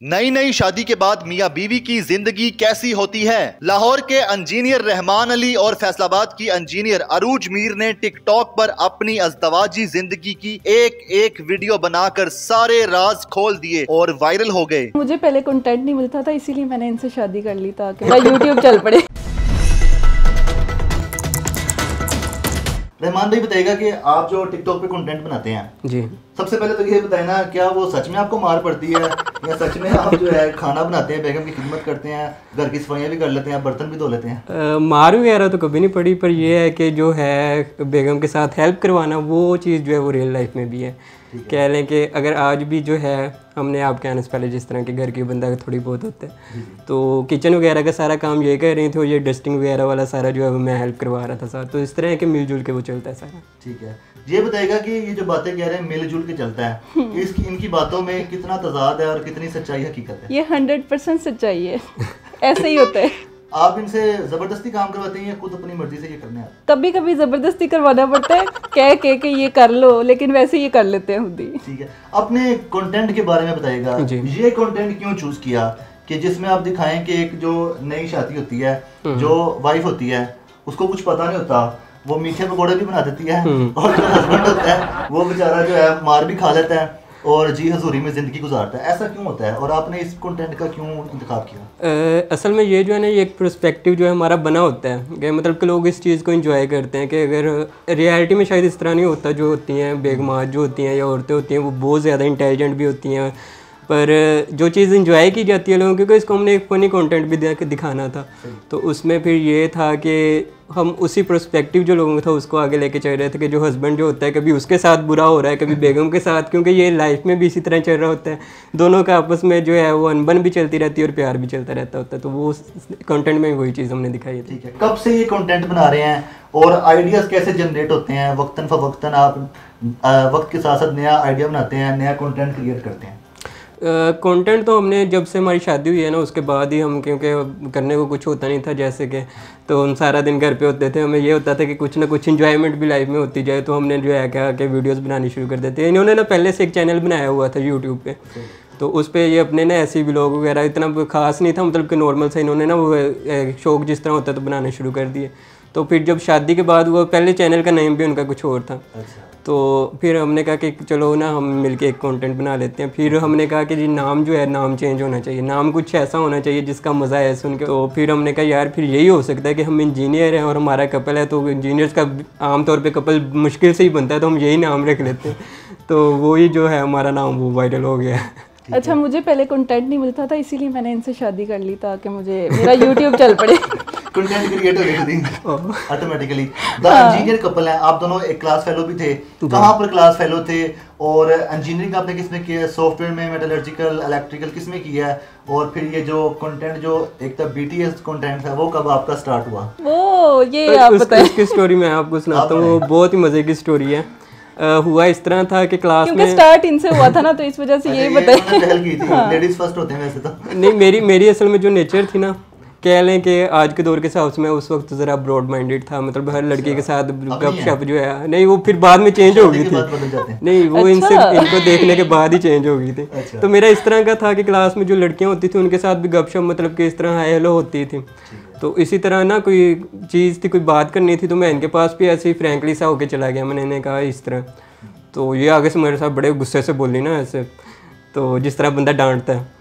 नई नई शादी के बाद मियां बीवी की जिंदगी कैसी होती है। लाहौर के इंजीनियर रहमान अली और फैसलाबाद की इंजीनियर अरूज मीर ने टिकटॉक पर अपनी अज़दवाजी जिंदगी की एक एक वीडियो बनाकर सारे राज खोल दिए और वायरल हो गए। मुझे पहले कंटेंट नहीं मिलता था, इसीलिए मैंने इनसे शादी कर ली ताकि मेरा यूट्यूब चल पड़े। रहमान भाई बताइएगा कि आप जो टिकटॉक पे कंटेंट बनाते हैं जी, सबसे पहले तो ये बताए ना, क्या वो सच में आपको मार पड़ती है या सच में आप जो है खाना बनाते हैं, बेगम की खिदमत करते हैं, घर की सफाइयाँ भी कर लेते हैं, बर्तन भी धो लेते हैं? मार वगैरह तो कभी नहीं पड़ी, पर ये है कि जो है बेगम के साथ हेल्प करवाना वो चीज़ जो है वो रियल लाइफ में भी है। कह लें कि अगर आज भी जो है हमने आपके आने से पहले जिस तरह के घर के बंदा थोड़ी बहुत होता है, तो किचन वगैरह का सारा काम ये कर रही थी और ये डस्टिंग वगैरह वाला सारा जो है मैं हेल्प करवा रहा था सारा। तो इस तरह के मिलजुल के वो चलता है सारा। ठीक है, ये बताएगा कि ये जो बातें कह रहे हैं मिलजुल के चलता है, इनकी बातों में कितना तजाद है और कितनी सच्चाई हकीकत है? ये 100% सच्चाई है। ऐसे ही होता है। आप इनसे जबरदस्ती काम करवाते हैं या खुद अपनी मर्जी से ये करने आते हैं? कभी कभी जबरदस्ती करवाना पड़ता है, कह के ये कर लो, लेकिन वैसे ये कर लेते हैं खुद ही। ठीक है, अपने कंटेंट के बारे में बताइएगा, ये कंटेंट क्यों चूज किया कि जिसमें आप दिखाएं कि एक जो नई शादी होती है, जो वाइफ होती है, उसको कुछ पता नहीं होता, वो मीठे पकौड़े भी बना देती है और जो हस्बैंड होता है वो बेचारा जो है मार भी खा लेता है और जी हजूरी में ज़िंदगी गुजारता है। ऐसा क्यों होता है और आपने इस कंटेंट का क्यों इंतखाब किया? असल में ये जो है ना, ये एक पर्सपेक्टिव जो है हमारा बना होता है कि मतलब कि लोग इस चीज़ को एंजॉय करते हैं कि अगर रियलिटी में शायद इस तरह नहीं होता। जो होती हैं बेगमात जो होती हैं या औरतें होती हैं वो बहुत ज़्यादा इंटेलिजेंट भी होती हैं, पर जो चीज़ इंजॉय की जाती है लोगों, क्योंकि इसको हमने एक फ़नी कंटेंट भी दिखाना था, तो उसमें फिर ये था कि हम उसी पर्सपेक्टिव जो लोगों का था उसको आगे लेके चल रहे थे कि जो हस्बैंड जो होता है कभी उसके साथ बुरा हो रहा है, कभी बेगम के साथ, क्योंकि ये लाइफ में भी इसी तरह चल रहा होता है। दोनों का आपस में जो है वो अनबन भी चलती रहती है और प्यार भी चलता रहता होता है। तो वो कंटेंट में वही चीज़ हमने दिखाई है। ठीक है, कब से ये कंटेंट बना रहे हैं और आइडियाज़ कैसे जनरेट होते हैं? वक्तन फ़वक्तन आप वक्त के साथ साथ नया आइडिया बनाते हैं, नया कंटेंट क्रिएट करते हैं? कंटेंट तो हमने जब से हमारी शादी हुई है ना उसके बाद ही हम, क्योंकि करने को कुछ होता नहीं था जैसे कि, तो हम सारा दिन घर पे होते थे, हमें ये होता था कि कुछ ना कुछ इंजॉयमेंट भी लाइफ में होती जाए, तो हमने जो है क्या कि वीडियोस बनानी शुरू कर देते हैं। इन्होंने ना पहले से एक चैनल बनाया हुआ था यूट्यूब पे, तो उस पर ये अपने ना ऐसे व्लॉग वगैरह इतना खास नहीं था, मतलब कि नॉर्मल से इन्होंने ना वो शौक जिस तरह होता है तो बनाने शुरू कर दिए। तो फिर जब शादी के बाद वो पहले चैनल का नेम भी उनका कुछ और था, तो फिर हमने कहा कि चलो ना हम मिलके एक कंटेंट बना लेते हैं। फिर हमने कहा कि जी नाम जो है नाम चेंज होना चाहिए, नाम कुछ ऐसा होना चाहिए जिसका मज़ा है सुन के। तो फिर हमने कहा यार फिर यही हो सकता है कि हम इंजीनियर हैं और हमारा कपल है, तो इंजीनियर्स का आमतौर पे कपल मुश्किल से ही बनता है, तो हम यही नाम रख लेते हैं। तो वही जो है हमारा नाम वो वायरल हो गया। अच्छा, मुझे पहले कंटेंट नहीं मिलता था, इसीलिए मैंने इनसे शादी कर ली ताकि मुझे मेरा यूट्यूब चल पड़े। कंटेंट क्रिएट हो गई थी ऑटोमेटिकली। द इंजीनियर कपल है, आप दोनों एक क्लास फेलो भी थे, कहाँ पर क्लास फेलो थे और इंजीनियरिंग आपने किसमें किया है? सॉफ्टवेयर में, मेटलर्जिकल, इलेक्ट्रिकल किसमें किया है? और फिर ये जो कंटेंट जो एक तो BTS कंटेंट था वो कब आपका स्टार्ट हुआ? वो ये आप बताएं। उसकी स्टोरी मैं आपको सुनाता हूँ, वो बहुत ही मज़े की स्टोरी है। हुआ इस तरह था कि क्लास में, क्योंकि स्टार्ट इनसे हुआ था ना, तो इस वजह से यही बताइए। लेडीज फर्स्ट होते हैं वैसे तो। नहीं, मेरी असल में जो नेचर थी ना, कह लें कि आज के दौर के हिसाब से मैं उस वक्त ज़रा ब्रॉड माइंडेड था, मतलब हर लड़की के साथ गपशप जो है, नहीं वो फिर बाद में चेंज हो गई थी। नहीं वो इनको देखने के बाद ही चेंज हो गई थी। तो मेरा इस तरह का था कि क्लास में जो लड़कियां होती थी उनके साथ भी गपशप मतलब कि इस तरह हाय हेलो होती थी। तो इसी तरह ना कोई चीज़ थी, कोई बात करनी थी, तो मैं इनके पास भी ऐसे ही फ्रैंकली सा होके चला गया। मैंने इन्हें कहा इस तरह, तो ये आगे से मेरे साथ बड़े गुस्से से बोली ना ऐसे, तो जिस तरह बंदा डांटता है।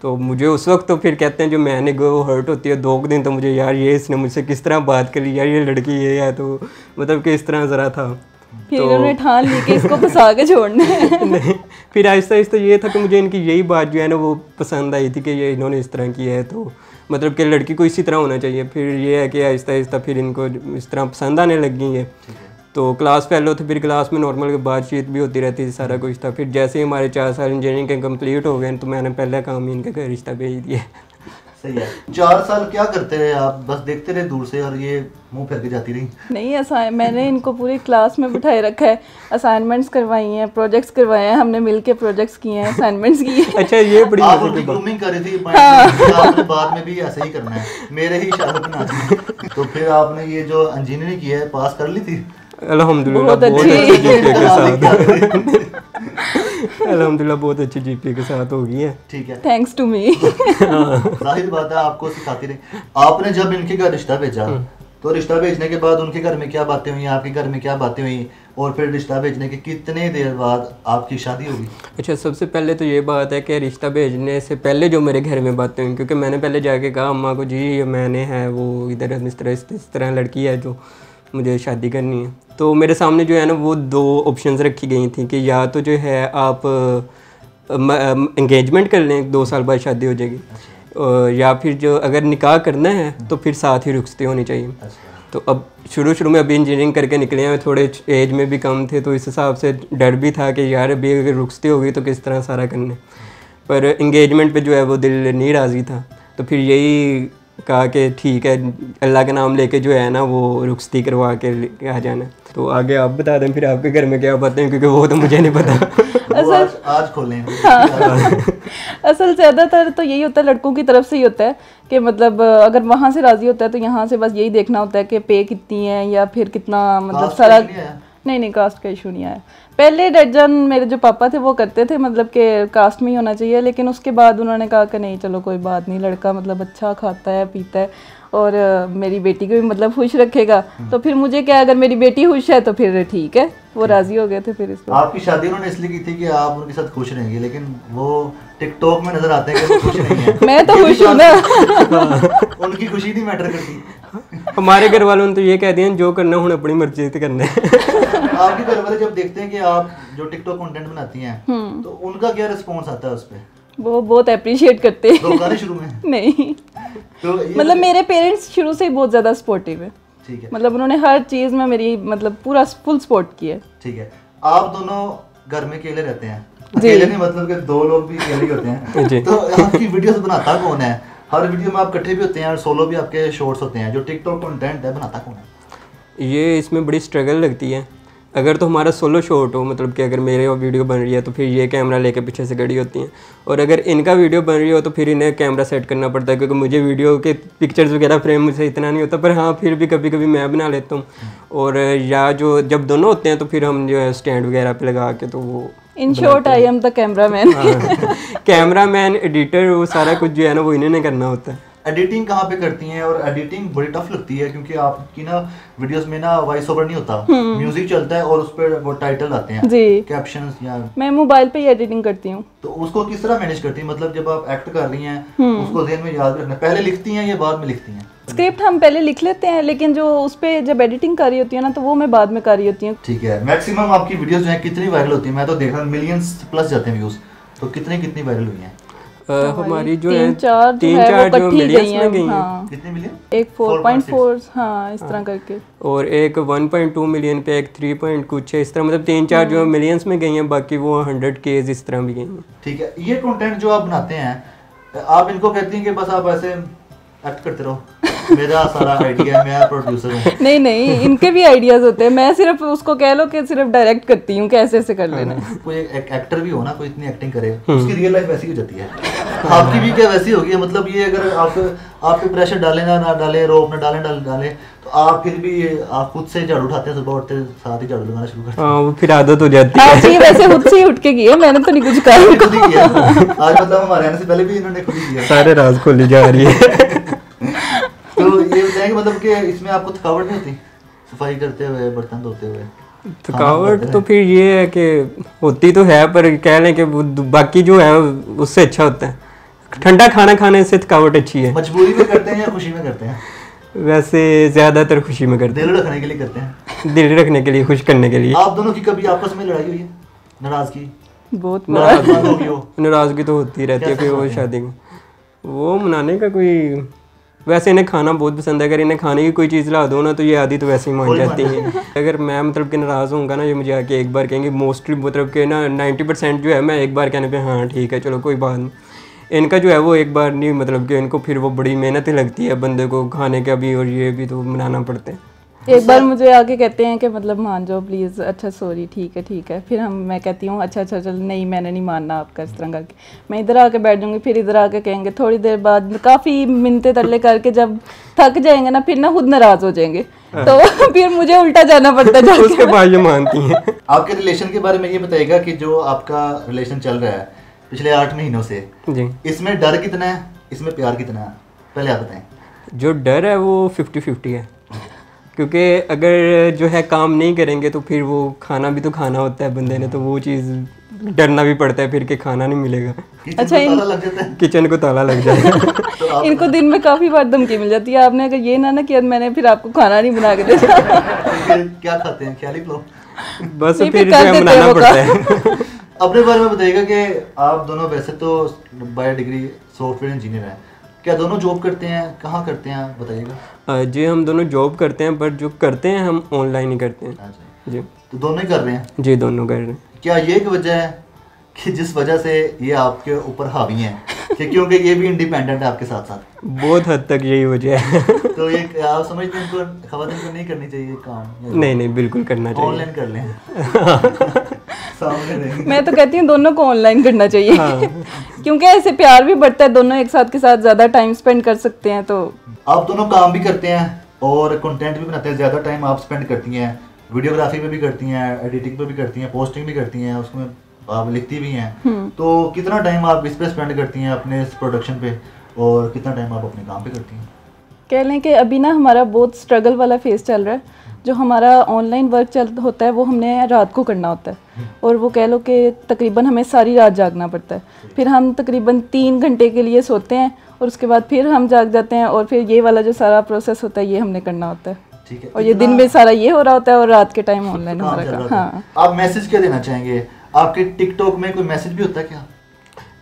तो मुझे उस वक्त तो फिर कहते हैं जो मैंने वो हर्ट होती है 2 दिन, तो मुझे यार ये इसने मुझसे किस तरह बात करी, यार ये लड़की ये है, तो मतलब कि इस तरह ज़रा था। फिर उन्होंने ठान ली कि इसको फंसा के छोड़ना है। नहीं, फिर आहिस्ता आहिस्ता ये था कि मुझे इनकी यही बात जो है ना वो पसंद आई थी कि ये इन्होंने इस तरह की है, तो मतलब कि लड़की को इसी तरह होना चाहिए। फिर ये है कि आहिस्ता आहिस्ता फिर इनको इस तरह पसंद आने लग गई है। तो क्लास फेलो थे, फिर क्लास में नॉर्मल बातचीत भी होती रहती थी, सारा कुछ था। फिर जैसे ही हमारे 4 साल इंजीनियरिंग के कंप्लीट हो गए, तो मैंने पहले काम ही इनके घर रिश्ता भेज दिया। सही है। 4 साल क्या करते रहे आप? बस देखते रहे दूर से और ये मुंह फेर के जाती रही? नहीं, मैंने इनको पूरी क्लास में बिठाए रखा है, असाइनमेंट्स करवाई हैं, प्रोजेक्ट्स करवाए हैं, हमने मिलके प्रोजेक्ट्स किए हैं, असाइनमेंट्स किए हैं। अच्छा, ये बड़ी आप उनकी ग्रूमिंग कर रही थी, आपने बाद में भी ऐसे ही करना है, मेरे ही इशारों पे नाचना। तो फिर आपने ये जो इंजीनियरिंग की है पास कर ली थी? अल्हम्दुलिल्लाह बहुत अच्छी जीपीए के साथ अल्हम्दुलिल्लाह बहुत अच्छी जीपीए के साथ हो गई है। ठीक है, थैंक्स टू मी। जाहिर बात है आपको सिखाती रही। आपने जब इनके घर रिश्ता भेजा तो रिश्ता भेजने के बाद उनके घर में क्या बातें हुई, आपके घर में क्या बातें हुई, और फिर रिश्ता भेजने के कितने देर बाद आपकी शादी होगी? अच्छा, सबसे पहले तो ये बात है कि रिश्ता भेजने से पहले जो मेरे घर में बातें हुई, क्योंकि मैंने पहले जाके कहा अम्मा को, जी ये मैंने है वो इधर इस तरह लड़की है जो मुझे शादी करनी है। तो मेरे सामने जो है ना वो 2 ऑप्शंस रखी गई थी कि या तो जो है आप एंगेजमेंट कर लें, 2 साल बाद शादी हो जाएगी, या फिर जो अगर निकाह करना है तो फिर साथ ही रुखसती होनी चाहिए। तो अब शुरू में अभी इंजीनियरिंग करके निकले हैं, थोड़े एज में भी कम थे, तो इस हिसाब से डर भी था कि यार अभी अगर रुखसती होगी तो किस तरह सारा करने। पर इंगेजमेंट पे जो है वो दिल नहीं राज़ी था, तो फिर यही कहा कि ठीक है अल्लाह का नाम लेके जो है ना वो रुखसती करवा के आ जाना। तो आगे आप बता दें फिर आपके घर में क्या बातें हैं, क्योंकि वो तो मुझे नहीं पता। आज खोलें। असल ज़्यादातर तो यही होता है, लड़कों की तरफ से ही होता है कि मतलब अगर वहाँ से राज़ी होता है तो यहाँ से बस यही देखना होता है कि पे कितनी है या फिर कितना मतलब सारा। नहीं, कास्ट का इशू नहीं आया। पहले डैड जान मेरे जो पापा थे वो करते थे मतलब कि कास्ट में ही होना चाहिए, लेकिन उसके बाद उन्होंने कहा कि नहीं चलो कोई बात नहीं, लड़का मतलब अच्छा खाता है पीता है और मेरी बेटी को भी मतलब खुश रखेगा, तो फिर मुझे क्या, अगर मेरी बेटी खुश है तो फिर ठीक है। वो राजी हो गए थे फिर इसको। आपकी शादी उन्होंने इसलिए की थी कि आप उनके साथ खुश रहेंगे, लेकिन वो टिकटॉक में नजर आते हैं कि वो खुश नहीं है। मैं तो खुश हूँ ना। उनकी खुशी नहीं मैटर करती। हमारे घर वालों ने तो ये कह दिया जो करना है अपनी मर्जी से करना है। आपके घर वाले जब देखते हैं कि आप जो टिकटॉक कंटेंट बनाती हैं तो उनका क्या रिस्पॉन्स आता है उस पे? वो बहुत अप्रिशिएट करते हैं। शुरू में नहीं तो मतलब मेरे पेरेंट्स शुरू से ही बहुत ज़्यादा सपोर्टिव है। ठीक है, मतलब उन्होंने हर चीज़ में मेरी मतलब पूरा फुल सपोर्ट किया है। ठीक है, आप दोनों घर में अकेले रहते हैं? अकेले नहीं मतलब कि 2 लोग भी अकेले ही होते हैं। तो आपकी वीडियोस बनाता कौन है? हर वीडियो में आप इकट्ठे भी होते हैं और सोलो भी आपके शॉर्ट्स होते हैं। जो टिकटॉक कंटेंट है बनाता कौन है? ये इसमें बड़ी स्ट्रगल लगती है। अगर तो हमारा सोलो शॉट हो, मतलब कि अगर मेरे वीडियो बन रही है तो फिर ये कैमरा लेके पीछे से खड़ी होती हैं, और अगर इनका वीडियो बन रही हो तो फिर इन्हें कैमरा सेट करना पड़ता है, क्योंकि मुझे वीडियो के पिक्चर्स वगैरह फ्रेम मुझे इतना नहीं होता। पर हाँ फिर भी कभी कभी मैं बना लेता हूँ, और या जो जब दोनों होते हैं तो फिर हम जो है स्टैंड वगैरह पे लगा के तो वो in short I am the cameraman. Cameraman, editor, वो सारा कुछ जो है ना वो इन्हें करना होता है। एडिटिंग कहाँ पे करती हैं? और एडिटिंग बड़ी टफ लगती है क्योंकि आपकी ना वीडियोस में ना वॉइस ओवर नहीं होता, म्यूजिक चलता है और उस पर वो टाइटल आते हैं जी, कैप्शंस। या मैं मोबाइल पे ही एडिटिंग करती हूँ। तो उसको किस तरह मैनेज करती हैं? मतलब जब आप एक्ट कर रही हैं उसको ज़हन में याद रखना, पहले लिखती हैं या बाद में लिखती हैं? स्क्रिप्ट हम पहले लिख लेते हैं, लेकिन जो उस पे जब एडिटिंग कर रही होती है ना तो वो मैं बाद में कर रही होती हूँ। ठीक है, मैक्सिमम आपकी वीडियोस जो है कितनी वायरल होती है? मैं तो देख रहा हूँ मिलियंस प्लस जाते हैं व्यूज, तो कितनी वायरल हुई हैं? हमारी जो है 3-4 जो मिलियंस में गई हैं। कितने मिलियन? एक 4.4 हाँ इस तरह करके, और एक 1.2 मिलियन पे, एक 3 पॉइंट कुछ है, इस तरह मतलब 3-4 जो मिलियंस में गई हैं, बाकी वो 100K इस तरह भी गई हैं। ठीक है, ये कंटेंट जो आप बनाते हैं आप इनको कहती हैं कि बस आप ऐसे एक्ट करते रहो, मेरा सारा आइडिया है, मैं प्रोड्यूसर हूँ? नहीं, इनके भी आइडियाज होते हैं, मैं सिर्फ उसको कह लो कि सिर्फ डायरेक्ट करती हूँ कि ऐसे ऐसे कर लेना। कोई एक एक्टर भी हो ना, कोई इतनी एक्टिंग करे, उसकी रियल लाइफ वैसी हो जाती है। आपकी भी क्या वैसी होगी? मतलब ये अगर आप पे प्रेशर डालें ना डालें, रोप ना डालें तो आप फिर भी आप खुद से झाड़ू उठाते हैं, सुबह उठते साथ ही झाड़ू लगाना शुरू करते हैं? वो फिर आदत हो जाती है। जी वैसे खुद से ही उठ के किया, मैंने तो नहीं कुछ कहा। खुद ही किया आज, मतलब हमारे आने से पहले भी इन्होंने खुद ही किया। सारे राज खोली जा रही है। तो ये बताएंगे मतलब कि इसमें आपको थकावट नहीं होती सफाई करते हुए, बर्तन धोते हुए? थकावट तो फिर ये है कि होती तो है, पर कह लें कि बाकी जो है उससे अच्छा होता है। ठंडा खाना खाने से थकावट अच्छी है। मजबूरी में करते हैं या खुशी में करते हैं? वैसे ज्यादातर खुशी में करते हैं। दिल रखने के लिए करते हैं? दिल रखने के लिए, खुश करने के लिए। आप दोनों की कभी आपस में लड़ाई हुई है? नाराजगी? बहुत नाराजगी तो होती रहती है। फिर वो शादी वो मनाने का कोई, वैसे इन्हें खाना बहुत पसंद है, अगर इन्हें खाने की कोई चीज़ ला दो ना तो ये आदि तो वैसे ही मान जाती हैं। अगर मैं मतलब कि नाराज़ होऊंगा ना, ये मुझे आके एक बार कहेंगे, मोस्टली मतलब कि ना 90% जो है मैं एक बार कहने पे हाँ ठीक है चलो कोई बात नहीं। इनका जो है वो एक बार नहीं, मतलब कि इनको फिर वो बड़ी मेहनत ही लगती है बंदे को खाने का भी, और ये भी तो मनाना पड़ता है। एक बार मुझे आके कहते हैं कि मतलब मान जाओ प्लीज़, अच्छा सॉरी ठीक है, फिर मैं कहती हूँ अच्छा चल नहीं मैंने नहीं मानना आपका, इस तरह करके मैं इधर आके बैठ जाऊँगी, फिर इधर आके कहेंगे, थोड़ी देर बाद काफ़ी मिन्नतें तरले करके जब थक जाएंगे ना फिर ना खुद नाराज़ हो जाएंगे तो फिर मुझे उल्टा जाना पड़ता है उसके बाद ये मानती हैं। आपके रिलेशन के बारे में ये बताइएगा कि जो आपका रिलेशन चल रहा है पिछले 8 महीनों से जी, इसमें डर कितना है, इसमें प्यार कितना है, पहले आप बताएं। जो डर है वो 50-50 है, क्योंकि अगर जो है काम नहीं करेंगे तो फिर वो खाना भी तो खाना होता है बंदे ने, तो वो चीज़ डरना भी पड़ता है फिर कि खाना नहीं मिलेगा। अच्छा, किचन को ताला लग जाता है। तो इनको दिन में काफ़ी बार धमकी मिल जाती है, आपने अगर ये ना किया मैंने फिर आपको खाना नहीं बना के देना। क्या खाते हैं, ख्याली पुलाव? बस फिर बनाना पड़ता है। अपने बारे में बताइएगा कि आप दोनों वैसे तो बाय डिग्री सॉफ्टवेयर इंजीनियर हैं, क्या दोनों जॉब करते हैं, कहाँ करते हैं बताइएगा। जी हम दोनों जॉब करते हैं, बट जो करते हैं हम ऑनलाइन ही करते हैं। अच्छा जी, तो दोनों ही कर रहे हैं? जी दोनों कर रहे हैं। क्या ये एक वजह है कि जिस वजह से ये आपके ऊपर हावी हैं कि क्योंकि ये भी इंडिपेंडेंट है आपके साथ साथ? बहुत हद तक यही वजह है। तो ये आप समझते हैं इनको ख़वातीन को नहीं करनी चाहिए काम? नहीं बिल्कुल करना चाहिए, ऑनलाइन कर लें। सामने मैं तो कहती हूँ दोनों को ऑनलाइन करना चाहिए। क्योंकि ऐसे प्यार भी बढ़ता है, दोनों एक साथ के साथ ज़्यादा टाइम स्पेंड कर सकते हैं। तो आप दोनों काम भी करते हैं और कंटेंट भी बनाते हैं, ज़्यादा टाइम आप स्पेंड करती हैं, वीडियोग्राफी पे भी करती हैं, एडिटिंग पे भी करती हैं, पोस्टिंग भी करती हैं, उसमें आप लिखती भी हैं। तो कितना टाइम आप इस पे स्पेंड करती हैं अपने इस प्रोडक्शन पे, और कितना टाइम आप अपने काम पे करती हैं? कह लें कि अभी ना हमारा बहुत स्ट्रगल वाला फेज चल रहा है। जो हमारा ऑनलाइन वर्क होता है वो हमने रात को करना होता है, और वो कह लो कि तकरीबन हमें सारी रात जागना पड़ता है। फिर हम तकरीबन 3 घंटे के लिए सोते हैं और उसके बाद फिर हम जाग जाते हैं, और फिर ये वाला जो सारा प्रोसेस होता है ये हमने करना होता है। ठीक है, और ये दिन में सारा ये हो रहा होता है और रात के टाइम ऑनलाइन हमारा काम। हाँ, आप मैसेज क्या देना चाहेंगे? आपके टिकटॉक में कोई मैसेज भी होता है क्या?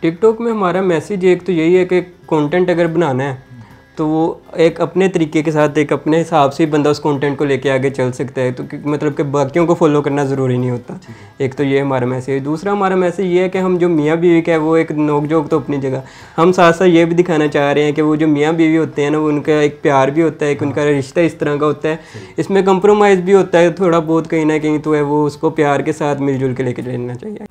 टिकटॉक में हमारा मैसेज एक तो यही है कि कंटेंट अगर बनाना है तो वो एक अपने तरीके के साथ, एक अपने हिसाब से बंदा उस कंटेंट को लेके आगे चल सकता है। तो मतलब कि बाकियों को फॉलो करना ज़रूरी नहीं होता। एक तो ये हमारा मैसेज है। दूसरा हमारा मैसेज ये है कि हम जो मियाँ बीवी का है वो एक नोक जोक तो अपनी जगह, हम साथ साथ ये भी दिखाना चाह रहे हैं कि वो जो मियाँ बीवी होते हैं ना, वो उनका एक प्यार भी होता है, एक उनका रिश्ता इस तरह का होता है, इसमें कंप्रोमाइज़ भी होता है थोड़ा बहुत कहीं ना कहीं, तो है वो उसको प्यार के साथ मिलजुल के लेके चलना चाहिए।